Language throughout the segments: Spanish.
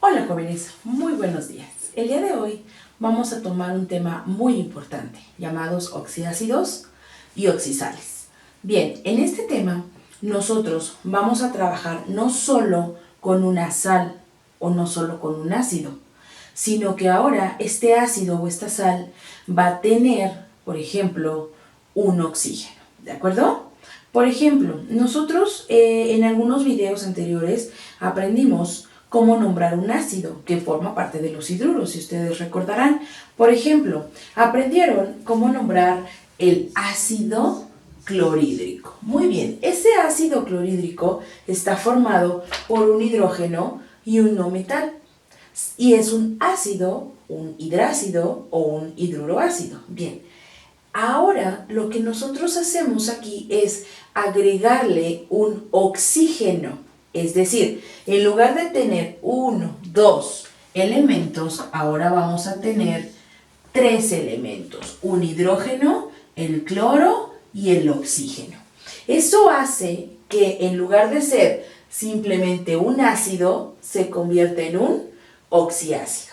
Hola jóvenes, muy buenos días. El día de hoy vamos a tomar un tema muy importante, llamados oxiácidos y oxisales. Bien, en este tema nosotros vamos a trabajar no solo con una sal o no solo con un ácido, sino que ahora este ácido o esta sal va a tener, por ejemplo, un oxígeno, ¿de acuerdo? Por ejemplo, nosotros en algunos videos anteriores aprendimos cómo nombrar un ácido que forma parte de los hidruros, si ustedes recordarán. Por ejemplo, aprendieron cómo nombrar el ácido clorhídrico. Muy bien, ese ácido clorhídrico está formado por un hidrógeno y un no metal. Y es un ácido, un hidrácido o un hidruroácido. Bien, ahora lo que nosotros hacemos aquí es agregarle un oxígeno. Es decir, en lugar de tener 1, 2 elementos, ahora vamos a tener 3 elementos. Un hidrógeno, el cloro y el oxígeno. Eso hace que en lugar de ser simplemente un ácido, se convierta en un oxiácido.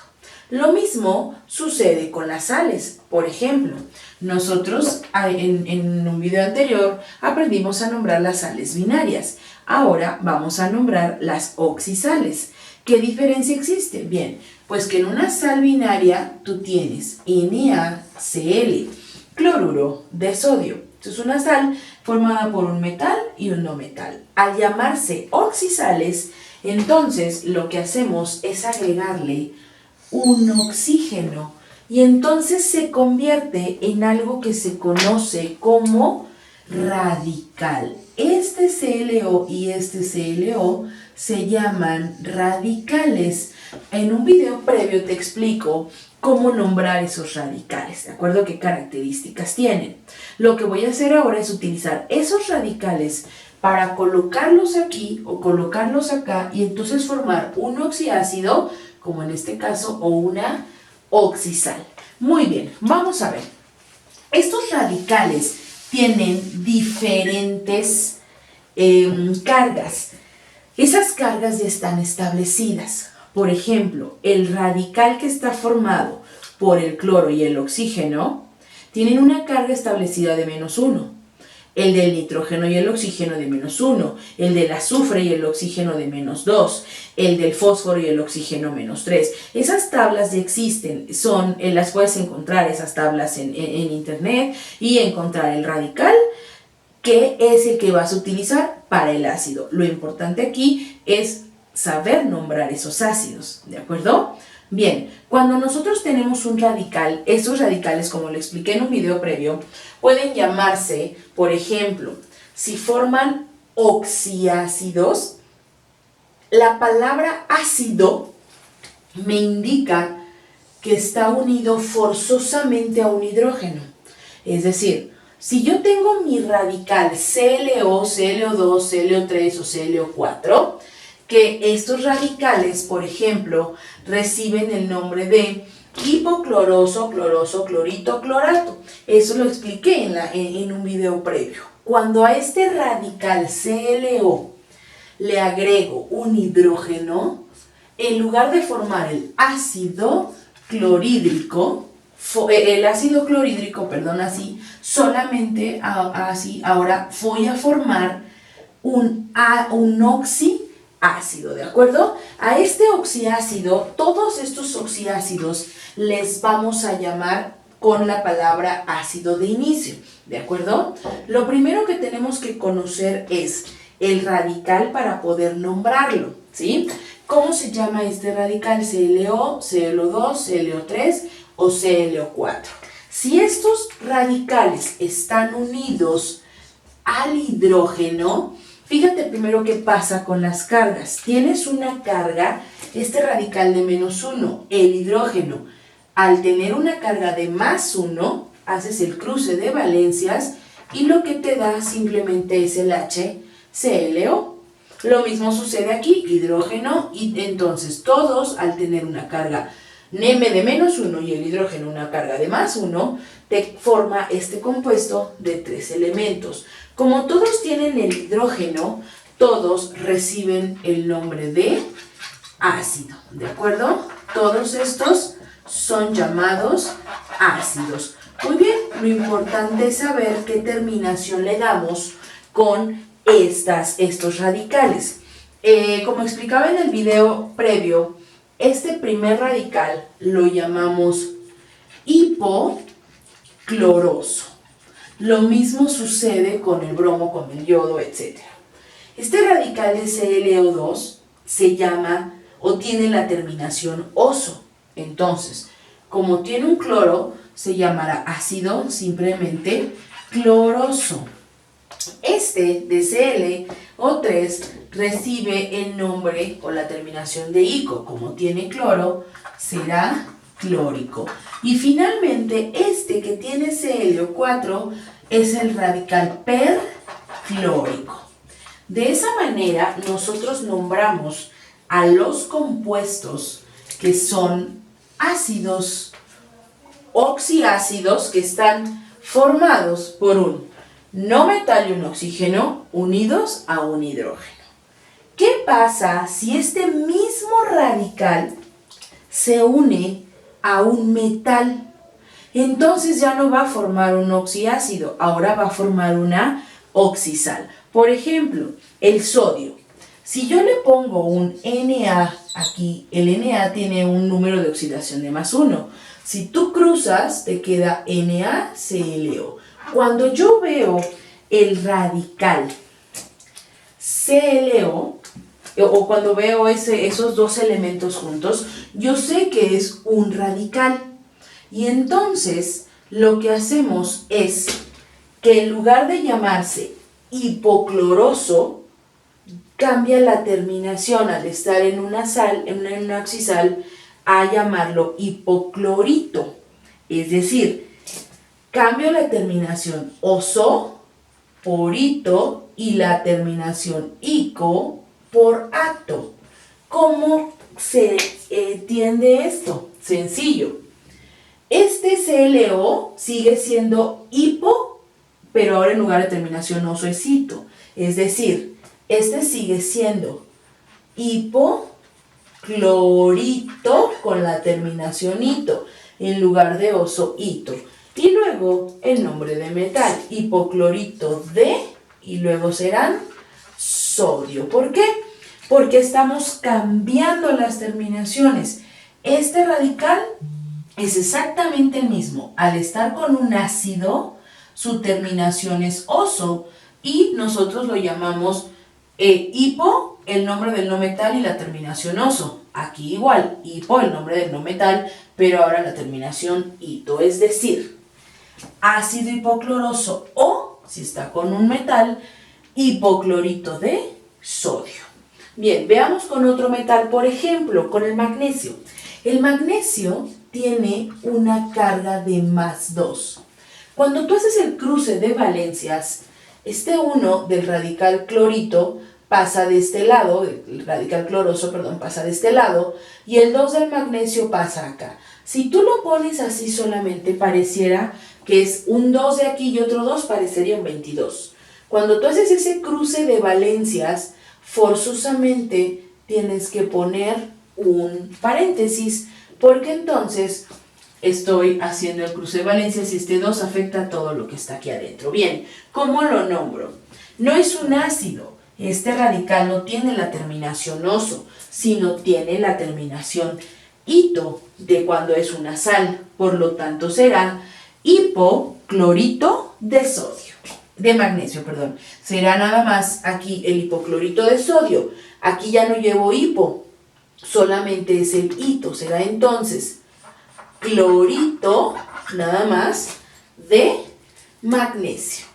Lo mismo sucede con las sales. Por ejemplo, nosotros en un video anterior aprendimos a nombrar las sales binarias. Ahora vamos a nombrar las oxisales. ¿Qué diferencia existe? Bien, pues que en una sal binaria tú tienes NaCl, cloruro de sodio. Es una sal formada por un metal y un no metal. Al llamarse oxisales, entonces lo que hacemos es agregarle un oxígeno y entonces se convierte en algo que se conoce como radical. Este CLO y este CLO se llaman radicales. En un video previo te explico cómo nombrar esos radicales, ¿de acuerdo? ¿Qué características tienen? Lo que voy a hacer ahora es utilizar esos radicales para colocarlos aquí o colocarlos acá y entonces formar un oxiácido, como en este caso, o una oxisal. Muy bien, vamos a ver. Estos radicales tienen diferentes cargas. Esas cargas ya están establecidas. Por ejemplo, el radical que está formado por el cloro y el oxígeno tienen una carga establecida de -1. El del nitrógeno y el oxígeno de -1, el del azufre y el oxígeno de -2, el del fósforo y el oxígeno -3. Esas tablas ya existen, las puedes encontrar esas tablas en internet y encontrar el radical, que es el que vas a utilizar para el ácido. Lo importante aquí es saber nombrar esos ácidos, ¿de acuerdo? Bien, cuando nosotros tenemos un radical, esos radicales, como lo expliqué en un video previo, pueden llamarse, por ejemplo, si forman oxiácidos, la palabra ácido me indica que está unido forzosamente a un hidrógeno. Es decir, si yo tengo mi radical CLO, CLO2, CLO3 o CLO4, que estos radicales, por ejemplo, reciben el nombre de hipocloroso, cloroso, clorito, clorato. Eso lo expliqué en un video previo. Cuando a este radical CLO le agrego un hidrógeno, en lugar de formar el ácido clorhídrico, solamente así, ahora voy a formar un oxiácido, ¿de acuerdo? A este oxiácido, todos estos oxiácidos les vamos a llamar con la palabra ácido de inicio, ¿de acuerdo? Lo primero que tenemos que conocer es el radical para poder nombrarlo, ¿sí? ¿Cómo se llama este radical? CLO, CLO2, CLO3 o CLO4. Si estos radicales están unidos al hidrógeno, fíjate primero qué pasa con las cargas. Tienes una carga, este radical de -1, el hidrógeno. Al tener una carga de +1, haces el cruce de valencias y lo que te da simplemente es el HClO. Lo mismo sucede aquí, hidrógeno, y entonces todos al tener una carga NEM de -1 y el hidrógeno una carga de +1, te forma este compuesto de 3 elementos. Como todos tienen el hidrógeno, todos reciben el nombre de ácido, ¿de acuerdo? Todos estos son llamados ácidos. Muy bien, lo importante es saber qué terminación le damos con estos radicales. Como explicaba en el video previo, este primer radical lo llamamos hipocloroso. Lo mismo sucede con el bromo, con el yodo, etc. Este radical de ClO2 se llama o tiene la terminación oso. Entonces, como tiene un cloro, se llamará ácido simplemente cloroso. Este de ClO3 recibe el nombre o la terminación de ico. Como tiene cloro, será clórico. Y finalmente, este que tiene ClO4 es el radical perclórico. De esa manera, nosotros nombramos a los compuestos que son ácidos oxiácidos que están formados por un no metal y un oxígeno unidos a un hidrógeno. ¿Qué pasa si este mismo radical se une a un metal? Entonces ya no va a formar un oxiácido, ahora va a formar una oxisal. Por ejemplo, el sodio. Si yo le pongo un Na aquí, el Na tiene un número de oxidación de +1. Si tú cruzas, te queda NaClO. Cuando yo veo el radical ClO, o cuando veo esos dos elementos juntos, yo sé que es un radical. Y entonces, lo que hacemos es que en lugar de llamarse hipocloroso, cambia la terminación al estar en una oxisal a llamarlo hipoclorito. Es decir, cambio la terminación oso por ito y la terminación ico por ato. ¿Cómo se entiende esto? Sencillo. Este ClO sigue siendo hipo, pero ahora en lugar de terminación oso es ito. Es decir, este sigue siendo hipoclorito con la terminación ito, en lugar de oso ito. Y luego el nombre de metal, hipoclorito de, y luego serán sodio. ¿Por qué? Porque estamos cambiando las terminaciones. Este radical es exactamente el mismo. Al estar con un ácido, su terminación es oso y nosotros lo llamamos hipo, el nombre del no metal y la terminación oso. Aquí igual, hipo, el nombre del no metal, pero ahora la terminación ito. Es decir, ácido hipocloroso o, si está con un metal, hipoclorito de sodio. Bien, veamos con otro metal, por ejemplo, con el magnesio. El magnesio tiene una carga de +2. Cuando tú haces el cruce de valencias, este 1 del radical clorito pasa de este lado, el radical cloroso, perdón, pasa de este lado, y el 2 del magnesio pasa acá. Si tú lo pones así solamente, pareciera que es un 2 de aquí y otro 2, parecería un 22. Cuando tú haces ese cruce de valencias, forzosamente tienes que poner un paréntesis, porque entonces estoy haciendo el cruce de valencias y este 2 afecta a todo lo que está aquí adentro. Bien, ¿cómo lo nombro? No es un ácido. Este radical no tiene la terminación oso, sino tiene la terminación ito de cuando es una sal. Por lo tanto, será hipoclorito de sodio. De magnesio, perdón. Será nada más aquí el hipoclorito de sodio. Aquí ya no llevo hipo, solamente es el ito. Será entonces clorito, nada más, de magnesio.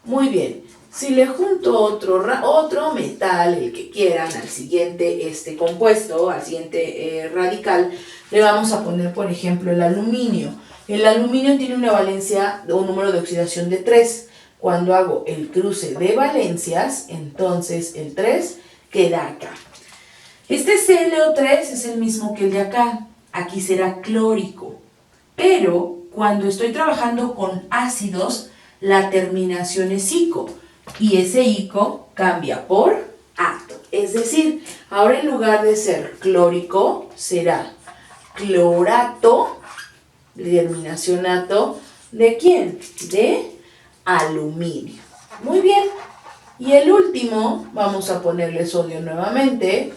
Muy bien. Si le junto otro metal, el que quieran, al siguiente compuesto, al siguiente radical, le vamos a poner, por ejemplo, el aluminio. El aluminio tiene una valencia o un número de oxidación de 3. Cuando hago el cruce de valencias, entonces el 3 queda acá. Este ClO3 es el mismo que el de acá. Aquí será clórico. Pero cuando estoy trabajando con ácidos, la terminación es ico. Y ese ico cambia por Es decir, ahora en lugar de ser clórico, será clorato, terminación ato, ¿de quién? De aluminio. Muy bien. Y el último, vamos a ponerle sodio nuevamente,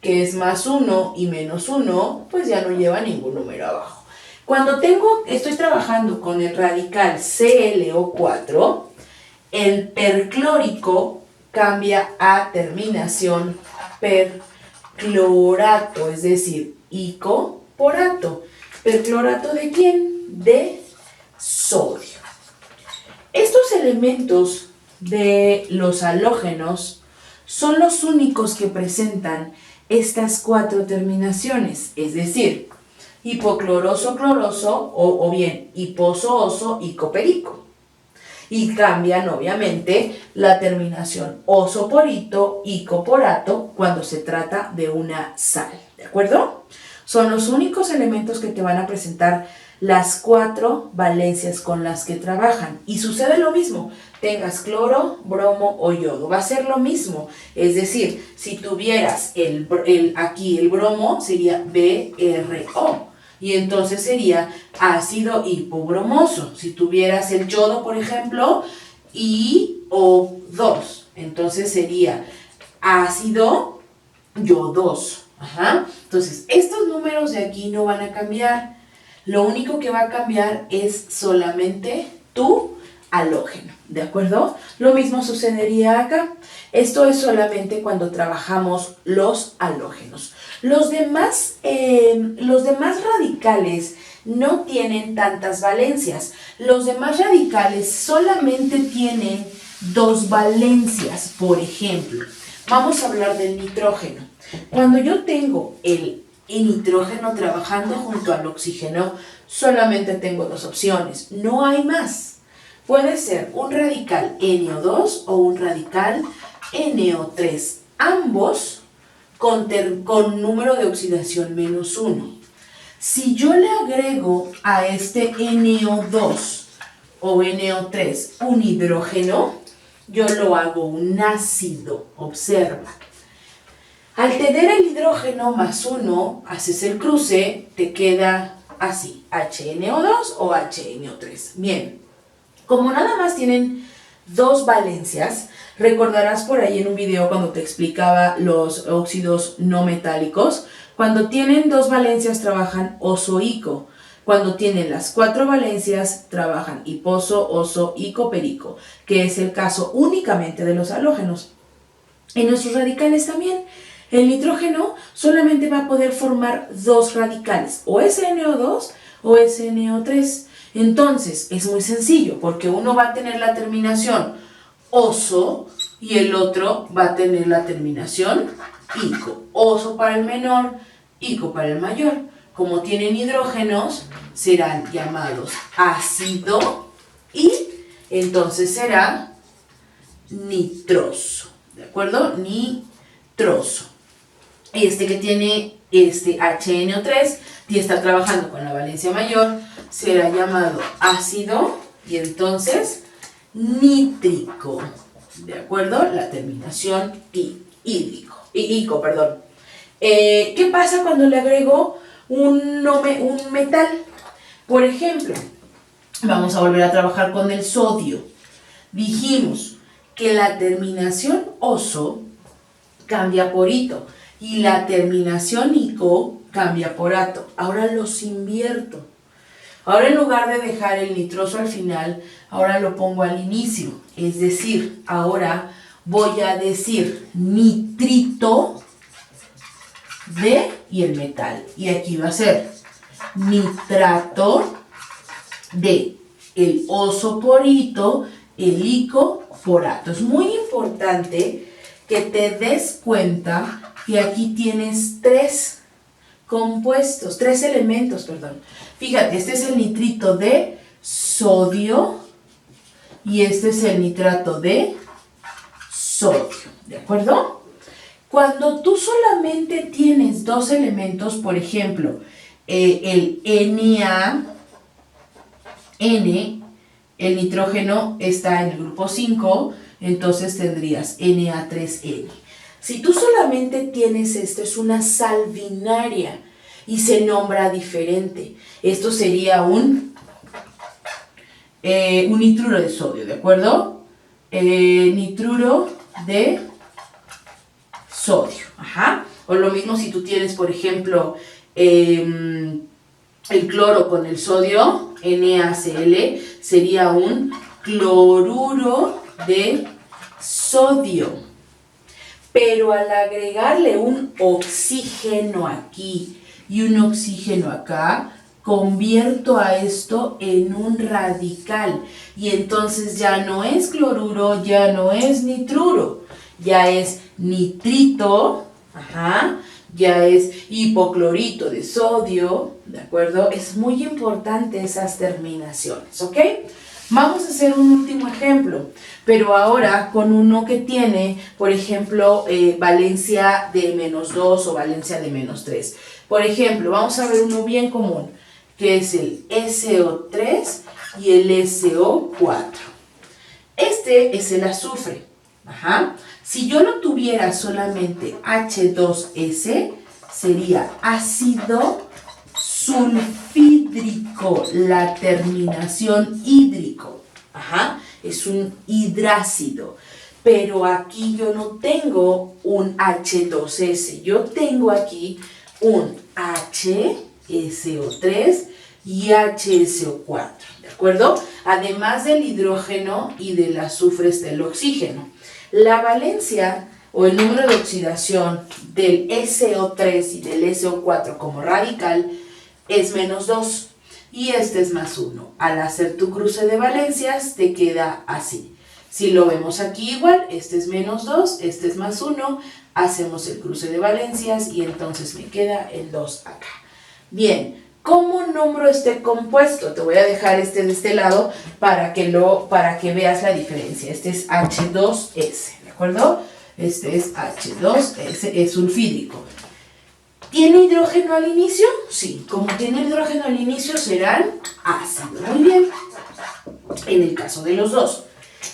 que es más 1 y menos 1, pues ya no lleva ningún número abajo. Cuando estoy trabajando con el radical ClO4, el perclórico cambia a terminación perclorato, es decir, ico por ato. ¿Perclorato de quién? De sodio. Estos elementos de los halógenos son los únicos que presentan estas 4 terminaciones, es decir, hipocloroso-cloroso o bien hiposo-oso, ico-perico. Y cambian obviamente la terminación oso por ito, ico por ato cuando se trata de una sal, ¿de acuerdo? Son los únicos elementos que te van a presentar las 4 valencias con las que trabajan. Y sucede lo mismo, tengas cloro, bromo o yodo, va a ser lo mismo. Es decir, si tuvieras aquí el bromo sería BRO. Y entonces sería ácido hipobromoso. Si tuvieras el yodo, por ejemplo, IO2, entonces sería ácido yodoso. Ajá. Entonces, estos números de aquí no van a cambiar. Lo único que va a cambiar es solamente tu halógeno, ¿de acuerdo? Lo mismo sucedería acá. Esto es solamente cuando trabajamos los halógenos. Los demás radicales no tienen tantas valencias. Los demás radicales solamente tienen 2 valencias. Por ejemplo, vamos a hablar del nitrógeno. Cuando yo tengo el nitrógeno trabajando junto al oxígeno, solamente tengo 2 opciones, no hay más. Puede ser un radical NO2 o un radical NO3, ambos con número de oxidación menos 1. Si yo le agrego a este NO2 o NO3 un hidrógeno, yo lo hago un ácido, observa. Al tener el hidrógeno más 1, haces el cruce, te queda así, HNO2 o HNO3. Bien, como nada más tienen 2 valencias, recordarás por ahí en un video cuando te explicaba los óxidos no metálicos, cuando tienen 2 valencias trabajan oso-ico. Cuando tienen las 4 valencias trabajan hiposo, oso, ico, perico, que es el caso únicamente de los halógenos. En nuestros radicales también. El nitrógeno solamente va a poder formar 2 radicales, o SNO2 o SNO3. Entonces, es muy sencillo, porque uno va a tener la terminación oso y el otro va a tener la terminación ico. Oso para el menor, ico para el mayor. Como tienen hidrógenos, serán llamados ácido y entonces será nitroso. ¿De acuerdo? Nitroso. Este que tiene HNO3 y está trabajando con la valencia mayor será llamado ácido y entonces nítrico. ¿De acuerdo? La terminación ico, perdón. ¿Qué pasa cuando le agrego un metal? Por ejemplo, vamos a volver a trabajar con el sodio. Dijimos que la terminación oso cambia por ito y la terminación ico cambia por ato. Ahora los invierto. Ahora en lugar de dejar el nitroso al final, ahora lo pongo al inicio. Es decir, ahora voy a decir nitrito de y el metal. Y aquí va a ser nitrato de el oso por ito, el ico por ato. Es muy importante que te des cuenta que aquí tienes 3 elementos. Fíjate, este es el nitrito de sodio y este es el nitrato de sodio, ¿de acuerdo? Cuando tú solamente tienes 2 elementos, por ejemplo, el NaN, el nitrógeno está en el grupo 5, entonces tendrías Na3N. Si tú solamente tienes esto, es una sal binaria y se nombra diferente. Esto sería un nitruro de sodio, ¿de acuerdo? Nitruro de sodio. Ajá. O lo mismo si tú tienes, por ejemplo, el cloro con el sodio, NaCl, sería un cloruro de sodio. Pero al agregarle un oxígeno aquí y un oxígeno acá, convierto a esto en un radical. Y entonces ya no es cloruro, ya no es nitruro, ya es nitrito, ajá, ya es hipoclorito de sodio, ¿de acuerdo? Es muy importante esas terminaciones, ¿ok? Vamos a hacer un último ejemplo, pero ahora con uno que tiene, por ejemplo, valencia de -2 o valencia de -3. Por ejemplo, vamos a ver uno bien común, que es el SO3 y el SO4. Este es el azufre. Ajá. Si yo no tuviera solamente H2S, sería ácido sulfídrico, la terminación hídrico. Ajá, es un hidrácido. Pero aquí yo no tengo un H2S, yo tengo aquí un HSO3 y HSO4, ¿de acuerdo? Además del hidrógeno y del azufre está el oxígeno. La valencia o el número de oxidación del SO3 y del SO4 como radical es -2 y este es +1. Al hacer tu cruce de valencias te queda así. Si lo vemos aquí igual, este es -2, este es +1, hacemos el cruce de valencias y entonces me queda el 2 acá. Bien, ¿cómo nombro este compuesto? Te voy a dejar este de este lado para que veas la diferencia. Este es H2S, ¿de acuerdo? Este es H2S, es sulfídrico. ¿Tiene hidrógeno al inicio? Sí, como tiene hidrógeno al inicio serán ácidos. Muy bien, en el caso de los dos.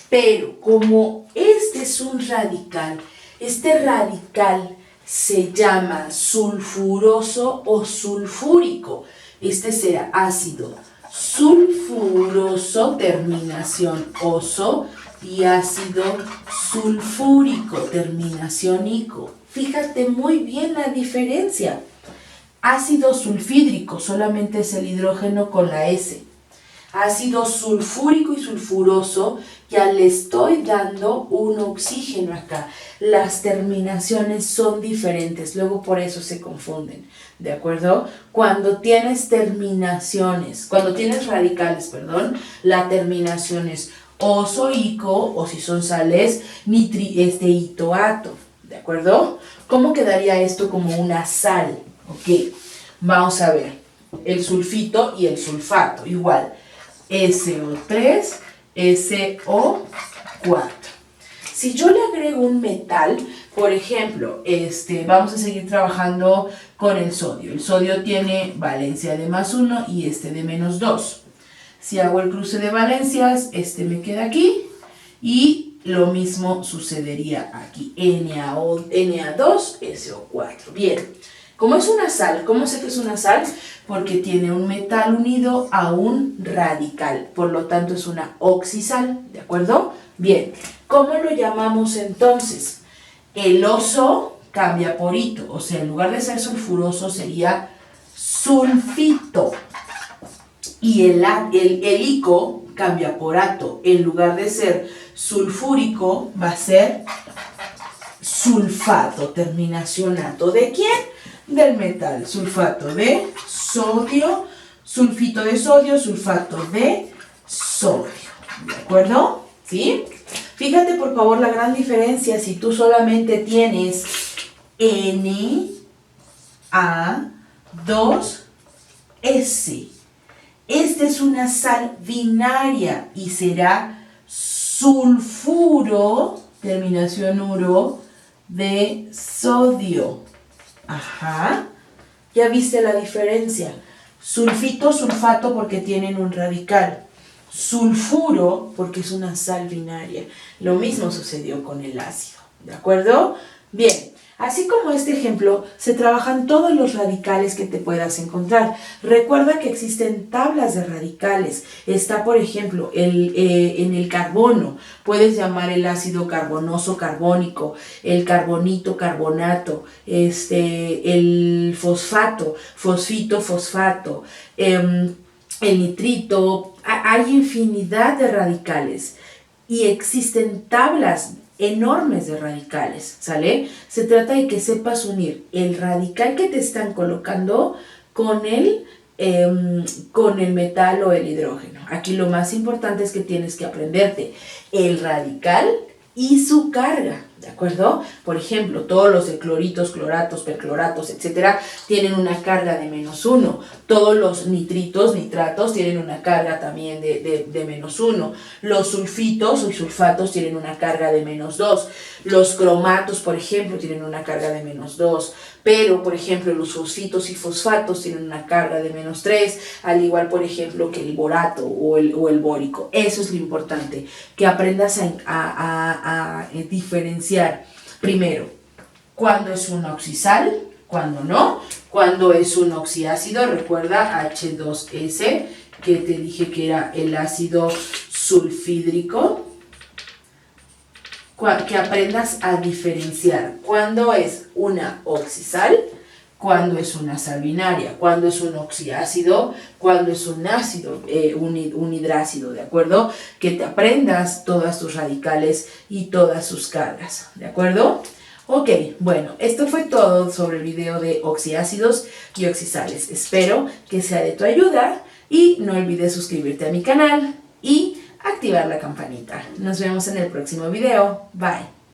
Pero como este es un radical, este radical se llama sulfuroso o sulfúrico. Este será ácido sulfuroso, terminación oso, y ácido sulfúrico, terminación ico. Fíjate muy bien la diferencia. Ácido sulfídrico solamente es el hidrógeno con la S. Ácido sulfúrico y sulfuroso, ya le estoy dando un oxígeno acá. Las terminaciones son diferentes, luego por eso se confunden, ¿de acuerdo? Cuando tienes radicales, la terminación es oso-ico, o si son sales, itoato, ¿de acuerdo? ¿Cómo quedaría esto como una sal? Ok, vamos a ver, el sulfito y el sulfato, igual. SO3, SO4. Si yo le agrego un metal, por ejemplo, vamos a seguir trabajando con el sodio. El sodio tiene valencia de +1 y este de -2. Si hago el cruce de valencias, este me queda aquí y lo mismo sucedería aquí. Na2SO4. Bien. Como es una sal, ¿cómo sé que es una sal? Porque tiene un metal unido a un radical, por lo tanto es una oxisal, ¿de acuerdo? Bien, ¿cómo lo llamamos entonces? El oso cambia por ito, o sea, en lugar de ser sulfuroso sería sulfito. Y el ico cambia por ato, en lugar de ser sulfúrico va a ser sulfato, terminación ato. ¿De quién? Del metal, sulfato de sodio, sulfito de sodio, sulfato de sodio, ¿de acuerdo? ¿Sí? Fíjate por favor la gran diferencia si tú solamente tienes Na2S. Esta es una sal binaria y será sulfuro, terminación uro, de sodio. Ajá, ya viste la diferencia. Sulfito, sulfato porque tienen un radical. Sulfuro porque es una sal binaria. Lo mismo sucedió con el ácido, ¿de acuerdo? Bien, así como este ejemplo, se trabajan todos los radicales que te puedas encontrar. Recuerda que existen tablas de radicales. Está, por ejemplo, en el carbono. Puedes llamar el ácido carbonoso carbónico, el carbonito carbonato, el fosfato, fosfito fosfato, el nitrito. Hay infinidad de radicales y existen tablas enormes de radicales, ¿sale? Se trata de que sepas unir el radical que te están colocando con con el metal o el hidrógeno. Aquí lo más importante es que tienes que aprenderte el radical y su carga, ¿de acuerdo? Por ejemplo, todos los de cloritos, cloratos, percloratos, etcétera, tienen una carga de -1. Todos los nitritos, nitratos, tienen una carga también de -1. Los sulfitos y sulfatos tienen una carga de -2. Los cromatos, por ejemplo, tienen una carga de -2. Pero, por ejemplo, los fosfitos y fosfatos tienen una carga de -3, al igual, por ejemplo, que el borato o el bórico. Eso es lo importante, que aprendas a diferenciar, primero, cuándo es un oxisal, cuándo no, cuándo es un oxiácido. Recuerda H2S, que te dije que era el ácido sulfídrico. Que aprendas a diferenciar cuándo es una oxisal, cuándo es una sal binaria, cuándo es un oxiácido, cuándo es un ácido, un hidrácido, ¿de acuerdo? Que te aprendas todas tus radicales y todas sus cargas, ¿de acuerdo? Ok, bueno, esto fue todo sobre el video de oxiácidos y oxisales. Espero que sea de tu ayuda y no olvides suscribirte a mi canal y activar la campanita. Nos vemos en el próximo video. Bye.